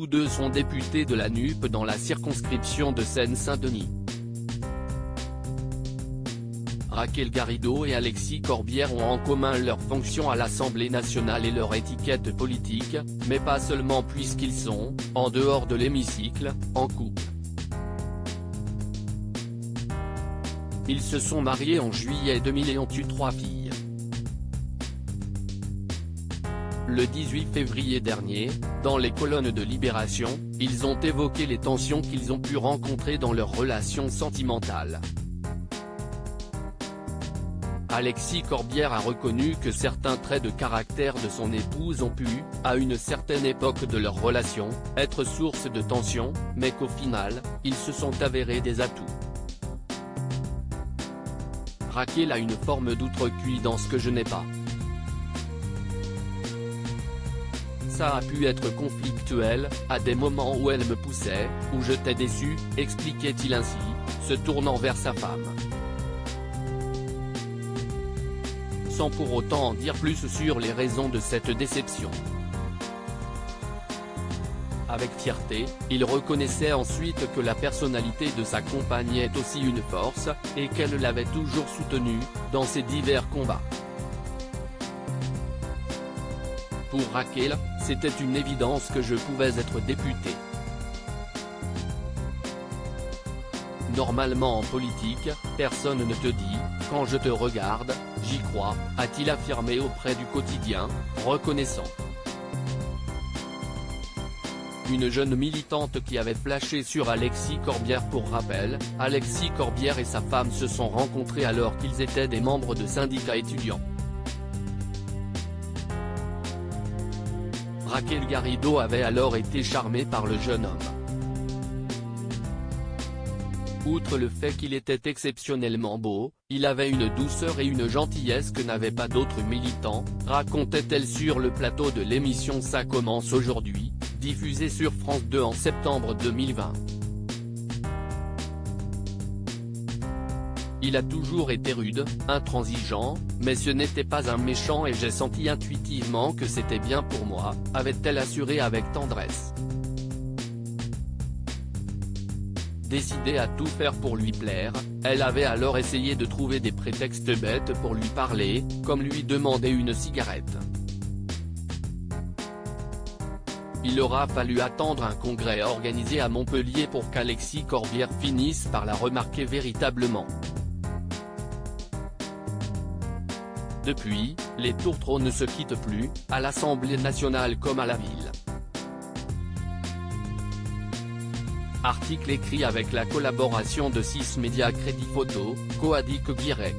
tous deux sont députés de la NUP dans la circonscription de Seine-Saint-Denis. Raquel Garrido et Alexis Corbière ont en commun leur fonction à l'Assemblée nationale et leur étiquette politique, mais pas seulement puisqu'ils sont, en dehors de l'hémicycle, en couple. Ils se sont mariés en juillet 2000 et ont eu 3 filles. Le 18 février dernier, dans les colonnes de Libération, ils ont évoqué les tensions qu'ils ont pu rencontrer dans leur relation sentimentale. Alexis Corbière a reconnu que certains traits de caractère de son épouse ont pu, à une certaine époque de leur relation, être source de tensions, mais qu'au final, ils se sont avérés des atouts. Raquel a une forme d'outrecuidance que je n'ai pas. Ça a pu être conflictuel, à des moments où elle me poussait, où j'étais déçu, expliquait-il ainsi, se tournant vers sa femme. Sans pour autant en dire plus sur les raisons de cette déception. Avec fierté, il reconnaissait ensuite que la personnalité de sa compagne est aussi une force, et qu'elle l'avait toujours soutenue, dans ses divers combats. Pour Raquel, c'était une évidence que je pouvais être député. Normalement en politique, personne ne te dit « quand je te regarde, j'y crois », a-t-il affirmé auprès du quotidien, reconnaissant. Une jeune militante qui avait flashé sur Alexis Corbière. Pour rappel, Alexis Corbière et sa femme se sont rencontrés alors qu'ils étaient des membres de syndicats étudiants. Raquel Garrido avait alors été charmée par le jeune homme. Outre le fait qu'il était exceptionnellement beau, il avait une douceur et une gentillesse que n'avaient pas d'autres militants, racontait-elle sur le plateau de l'émission Ça commence aujourd'hui, diffusée sur France 2 en septembre 2020. Il a toujours été rude, intransigeant, mais ce n'était pas un méchant et j'ai senti intuitivement que c'était bien pour moi, avait-elle assuré avec tendresse. Décidée à tout faire pour lui plaire, elle avait alors essayé de trouver des prétextes bêtes pour lui parler, comme lui demander une cigarette. Il aura fallu attendre un congrès organisé à Montpellier pour qu'Alexis Corbière finisse par la remarquer véritablement. Depuis, les tourtereaux ne se quittent plus, à l'Assemblée nationale comme à la ville. Article écrit avec la collaboration de 6 médias Crédit Photo, Coadic Guirec.